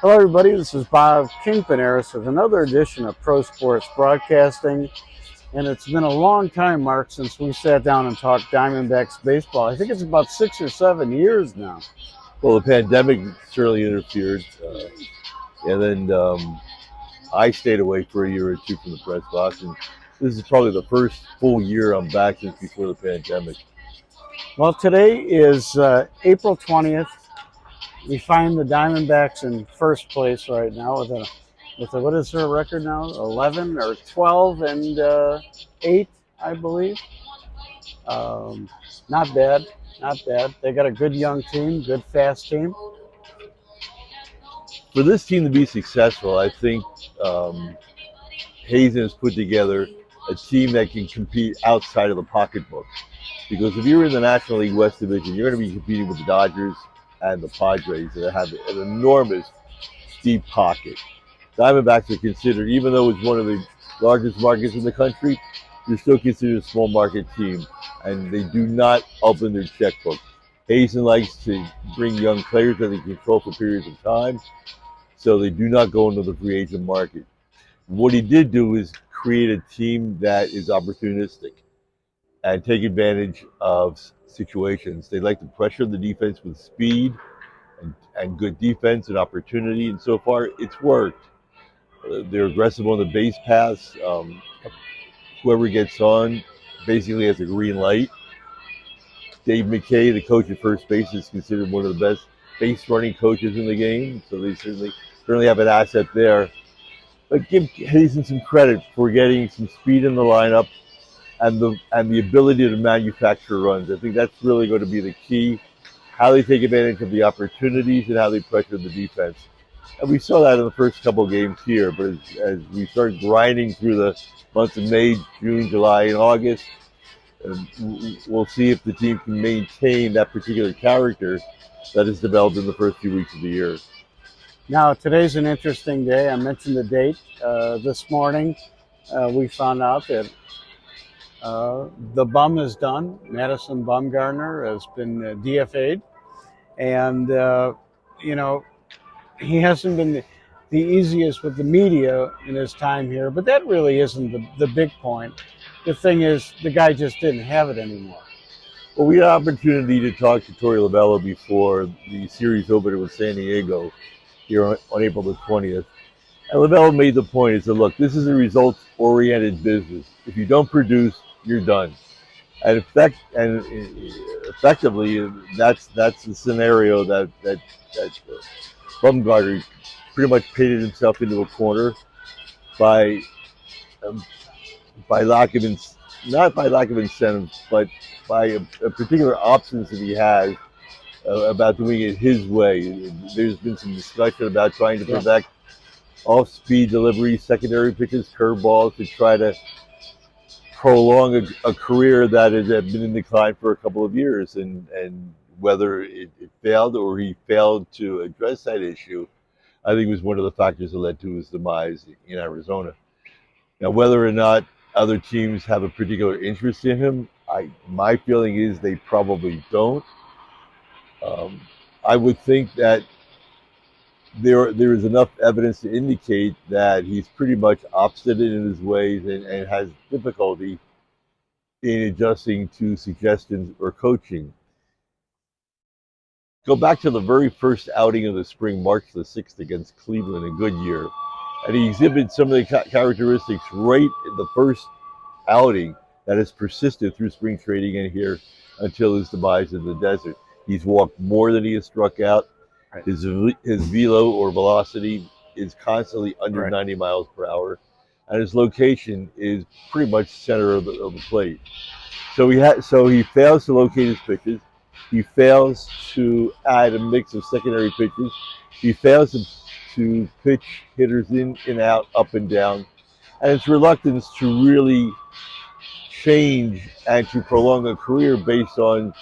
Hello, everybody. This is Bob Kingpinaris with another edition of Pro Sports Broadcasting. And it's been a long time, Mark, since we sat down and talked Diamondbacks baseball. I think it's about 6 or 7 years now. Well, the pandemic certainly interfered, and then I stayed away for a year or two from the press box, and this is probably the first full year I'm back since before the pandemic. Well, today is April 20th. We find the Diamondbacks in first place right now with a what is their record now? 11 or 12 and 8, I believe. Um, Not bad, not bad. They got a good young team, good fast team. For this team to be successful, I think Hazen has put together a team that can compete outside of the pocketbook. Because if you're in the National League West Division, you're going to be competing with the Dodgers and the Padres that have an enormous deep pocket. Diamondbacks are considered, even though it's one of the largest markets in the country, they're still considered a small market team, and they do not open their checkbook. Hazen likes to bring young players that they control for periods of time, so they do not go into the free agent market. What he did do is create a team that is opportunistic and take advantage of situations. They like to pressure the defense with speed and good defense and opportunity, and so far it's worked. They're aggressive on the base paths. Whoever gets on basically has a green light. Dave McKay, the coach at first base, is considered one of the best base running coaches in the game, so they certainly have an asset there. But give Hazen some credit for getting some speed in the lineup and the ability to manufacture runs. I think that's really going to be the key. How they take advantage of the opportunities and how they pressure the defense. And we saw that in the first couple of games here, but as we start grinding through the months of May, June, July, and August, we'll see if the team can maintain that particular character that is developed in the first few weeks of the year. Now, today's an interesting day. I mentioned the date this morning. We found out that the bum is done. Madison Bumgarner has been DFA'd. And, you know, he hasn't been the easiest with the media in his time here, but that really isn't the big point. The thing is, the guy just didn't have it anymore. Well, we had an opportunity to talk to Torey Lovullo before the series opener with San Diego here on April the 20th. And Lovullo made the point, he said, look, this is a results-oriented business. If you don't produce, you're done. And effectively, that's the scenario that Bumgarner pretty much painted himself into a corner by um, by lack of not by lack of incentive, but by a particular options that he has about doing it his way. There's been some discussion about trying to Yeah. protect off-speed delivery, secondary pitches, curveballs to try to prolong a career that has been in decline for a couple of years, and whether it failed or he failed to address that issue, I think was one of the factors that led to his demise in Arizona. Now, whether or not other teams have a particular interest in him, my feeling is they probably don't. Um, I would think that there is enough evidence to indicate that he's pretty much obstinate in his ways and has difficulty in adjusting to suggestions or coaching. Go back to the very first outing of the spring, March the 6th against Cleveland in Goodyear, and he exhibited some of the characteristics right in the first outing that has persisted through spring training and here until his demise in the desert. He's walked more than he has struck out. Right. His velo or velocity is constantly under Right. 90 miles per hour, and his location is pretty much center of the plate. So he fails to locate his pitches. He fails to add a mix of secondary pitches. He fails to pitch hitters in and out, up and down, and his reluctance to really change and to prolong a career based on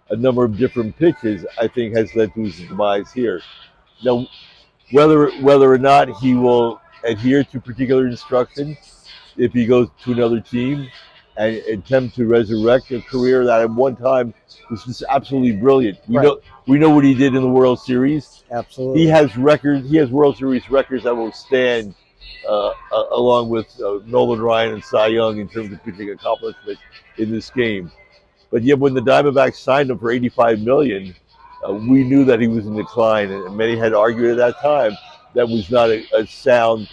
a number of different pitches, I think, has led to his demise here. Now, whether or not he will adhere to particular instruction if he goes to another team, and attempt to resurrect a career that at one time was just absolutely brilliant. Right. We know what he did in the World Series. He Absolutely. has records. He has World Series records that will stand along with Nolan Ryan and Cy Young in terms of pitching accomplishment in this game. But yet, when the Diamondbacks signed him for $85 million, we knew that he was in decline, and many had argued at that time that was not a sound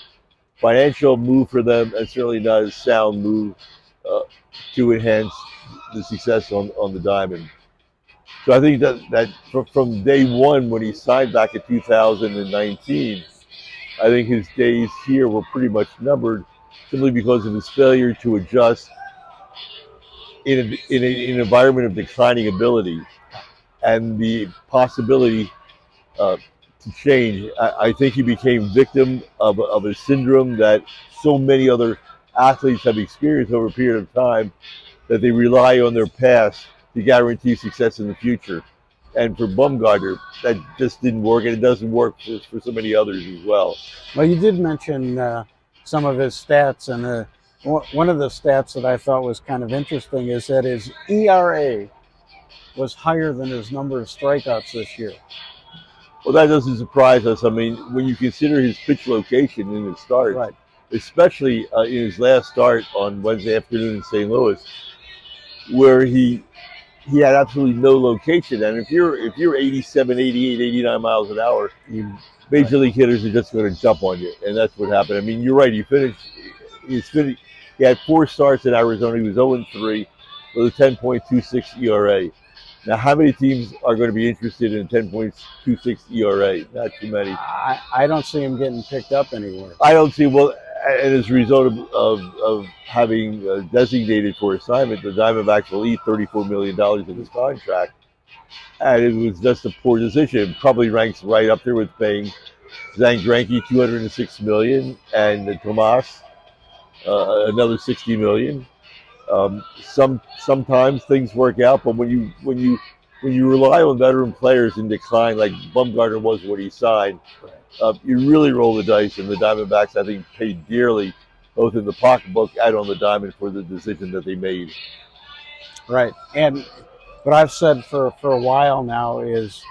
financial move for them, and certainly not a sound move uh, to enhance the success on the diamond. So I think that from day one when he signed back in 2019, I think his days here were pretty much numbered, simply because of his failure to adjust in an environment of declining ability and the possibility uh, to change. I think he became victim of a syndrome that so many other athletes have experienced over a period of time, that they rely on their past to guarantee success in the future. And for Bumgarner, that just didn't work, and it doesn't work for so many others as well. Well, you did mention some of his stats, and one of the stats that I thought was kind of interesting is that his ERA was higher than his number of strikeouts this year. Well, that doesn't surprise us. I mean, when you consider his pitch location in his starts, Right. especially in his last start on Wednesday afternoon in St. Louis, where he had absolutely no location. And if you're 87, 88, 89 miles an hour, major league hitters are just going to jump on you, and that's what happened. I mean, you're right. He had 4 starts in Arizona. He was 0-3 with a 10.26 ERA. Now, how many teams are going to be interested in a 10.26 ERA? Not too many. I don't see him getting picked up anywhere. I don't see. Well, and as a result of having designated for assignment, the Diamondbacks will eat $34 million in his contract. And it was just a poor decision. It probably ranks right up there with paying Zach Greinke $206 million and Tomas another $60 million. Sometimes things work out, but when you rely on veteran players in decline, like Bumgarner was when he signed, you really roll the dice, and the Diamondbacks, I think, paid dearly, both in the pocketbook and on the diamond, for the decision that they made. Right. And what I've said for a while now is,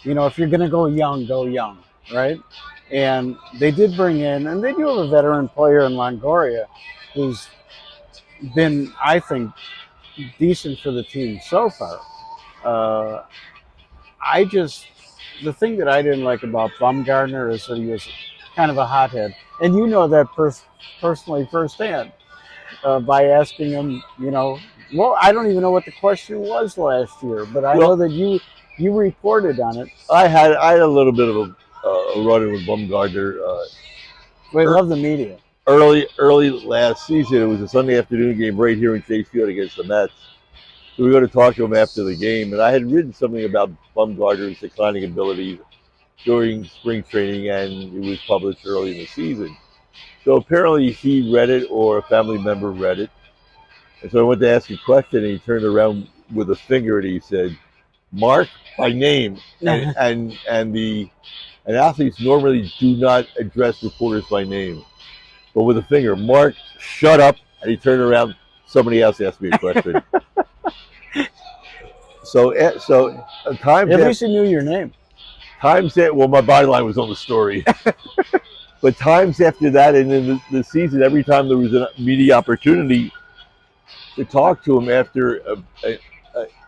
if you're going to go young, right? And they did bring in, and they do have a veteran player in Longoria who's been, I think, decent for the team so far. The thing that I didn't like about Bumgarner is that he was kind of a hothead. And you know that personally firsthand by asking him, well, I don't even know what the question was last year, but I know that you reported on it. I had a little bit of a run-in with Bumgarner. We love the media. Early last season, it was a Sunday afternoon game right here in Chase Field against the Mets. So we were going to talk to him after the game, and I had written something about Bumgarner's declining ability during spring training, and it was published early in the season. So apparently he read it, or a family member read it. And so I went to ask a question, and he turned around with a finger and he said, "Mark, by name." And athletes normally do not address reporters by name, but with a finger, "Mark, shut up." And he turned around. Somebody else asked me a question. So times. At least he knew your name. Well, my byline was on the story. But times after that, and in the season, every time there was a media opportunity to talk to him after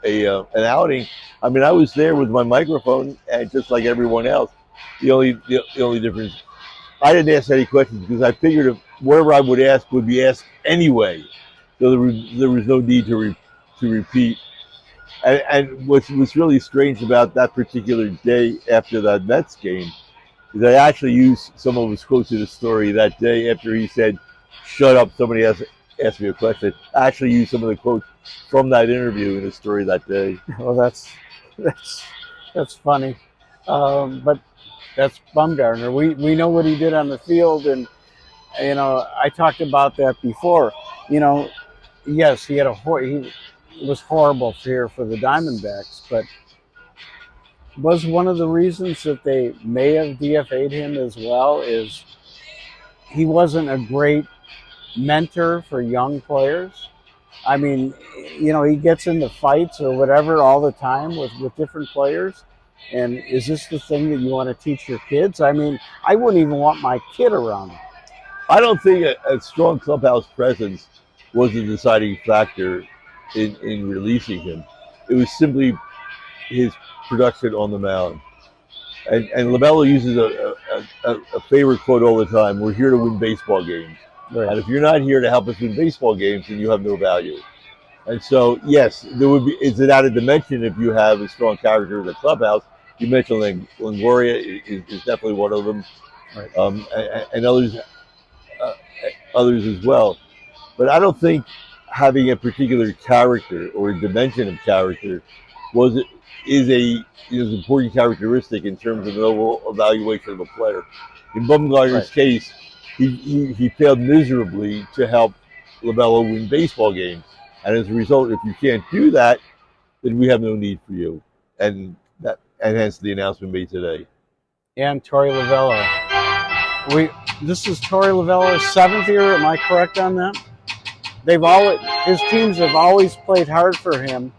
an outing, I mean, I was there with my microphone, and just like everyone else. The only difference, I didn't ask any questions because I figured whatever I would ask would be asked anyway. So there was no need to repeat. And what's really strange about that particular day after that Mets game is I actually used some of his quotes in the story that day after he said, "Shut up, somebody asked me a question." I actually used some of the quotes from that interview in the story that day. Well, that's funny. But that's Bumgarner. We know what he did on the field, and I talked about that before. Yes, he was horrible here for the Diamondbacks, but was one of the reasons that they may have DFA'd him as well is he wasn't a great mentor for young players. I mean, he gets into fights or whatever all the time with different players. And is this the thing that you want to teach your kids? I mean, I wouldn't even want my kid around him. I don't think a strong clubhouse presence was the deciding factor in releasing him. It was simply his production on the mound. And LaMelo uses a favorite quote all the time: "We're here to win baseball games, Right. and if you're not here to help us win baseball games, then you have no value." And so, yes, there would be. It's an added dimension if you have a strong character in the clubhouse. You mentioned Longoria is definitely one of them, Right. and uh, others as well. But I don't think having a particular character or a dimension of character was is an important characteristic in terms of the overall evaluation of a player. In Bumgarner's Right. case, he failed miserably to help LaMelo win baseball games, and as a result, if you can't do that, then we have no need for you, and hence the announcement made today. And Torey Lovullo. This is Torey Lovullo's 7th year. Am I correct on that? His teams have always played hard for him,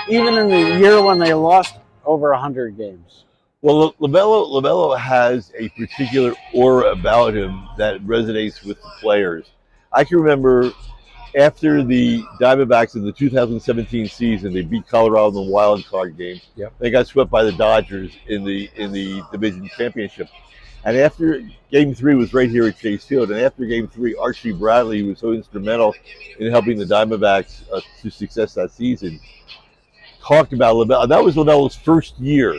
even in the year when they lost over 100 games. Well, LaMelo has a particular aura about him that resonates with the players. I can remember after the Diamondbacks in the 2017 season, they beat Colorado in the wild card game. Yep. They got swept by the Dodgers in the division championship. And after Game 3 was right here at Chase Field, and after Game 3, Archie Bradley was so instrumental in helping the Diamondbacks to success that season. Talked about LaMelo. That was LaMelo's first year,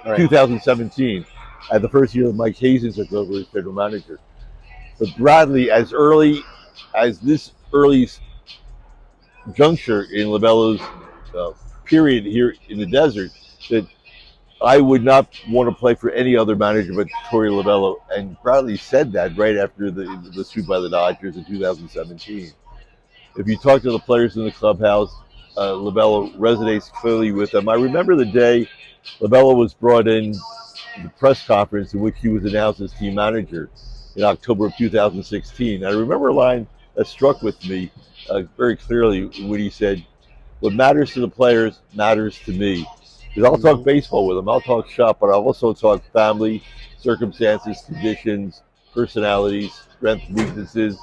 right. 2017, and the first year that Mike Hazen took over as general manager. But Bradley, as early as this early juncture in LaMelo's period here in the desert, that I would not want to play for any other manager but Torey Lovullo. And Bradley said that right after the sweep by the Dodgers in 2017. If you talk to the players in the clubhouse, Lovullo resonates clearly with them. I remember the day Lovullo was brought in the press conference in which he was announced as team manager in October of 2016. I remember a line that struck with me very clearly when he said, "What matters to the players matters to me." Because I'll talk baseball with them, I'll talk shop, but I'll also talk family, circumstances, conditions, personalities, strengths, weaknesses,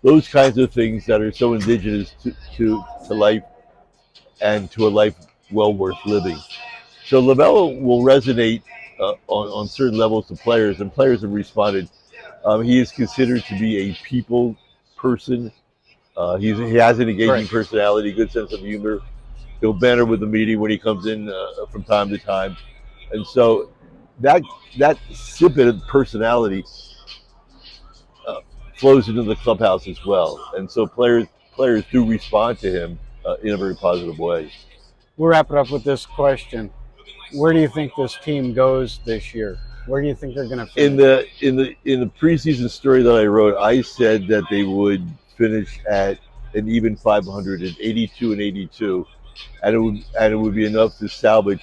those kinds of things that are so indigenous to life and to a life well worth living. So LaMelo will resonate on certain levels to players, and players have responded. He is considered to be a people person. He has an engaging personality, good sense of humor. He'll banter with the media when he comes in from time to time, and so that snippet of personality flows into the clubhouse as well. And so players do respond to him in a very positive way. We'll wrap it up with this question: where do you think this team goes this year? Where do you think they're going to finish? In the preseason story that I wrote, I said that they would finish at an even 500 at 82 and 82. And it would be enough to salvage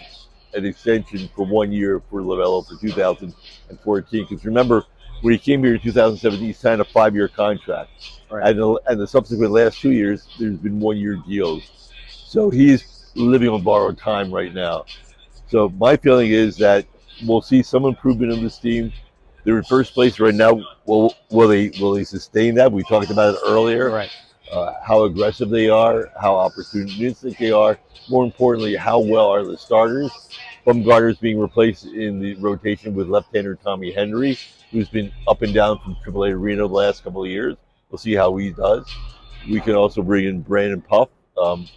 an extension for 1 year for LaMelo for 2014. Because remember, when he came here in 2017, he signed a 5-year contract, right. and the subsequent last 2 years, there's been 1-year deals. So he's living on borrowed time right now. So my feeling is that we'll see some improvement in this team. They're in first place right now. Will they sustain that? We talked about it earlier. Right. How aggressive they are, how opportunistic they are. More importantly, how well are the starters? Bumgarner is being replaced in the rotation with left-hander Tommy Henry, who's been up and down from AAA Reno the last couple of years. We'll see how he does. We can also bring in Brandon Puff,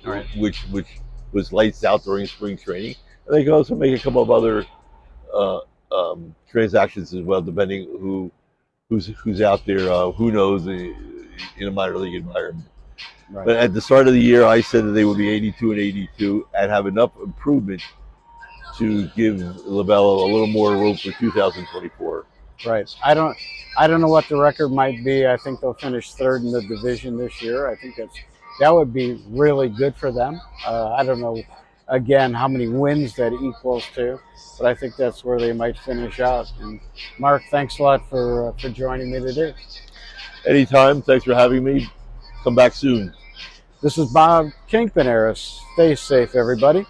right. which was lights out during spring training. And they can also make a couple of other transactions as well, depending who's out there. Who knows? In a minor league environment. Right. But at the start of the year, I said that they would be 82 and 82 and have enough improvement to give LaMelo a little more room for 2024. Right. I don't know what the record might be. I think they'll finish 3rd in the division this year. I think that would be really good for them. I don't know, again, how many wins that equals to, but I think that's where they might finish out. And Mark, thanks a lot for joining me today. Anytime. Thanks for having me. Come back soon. This is Bob Kingpin Harris. Stay safe, everybody.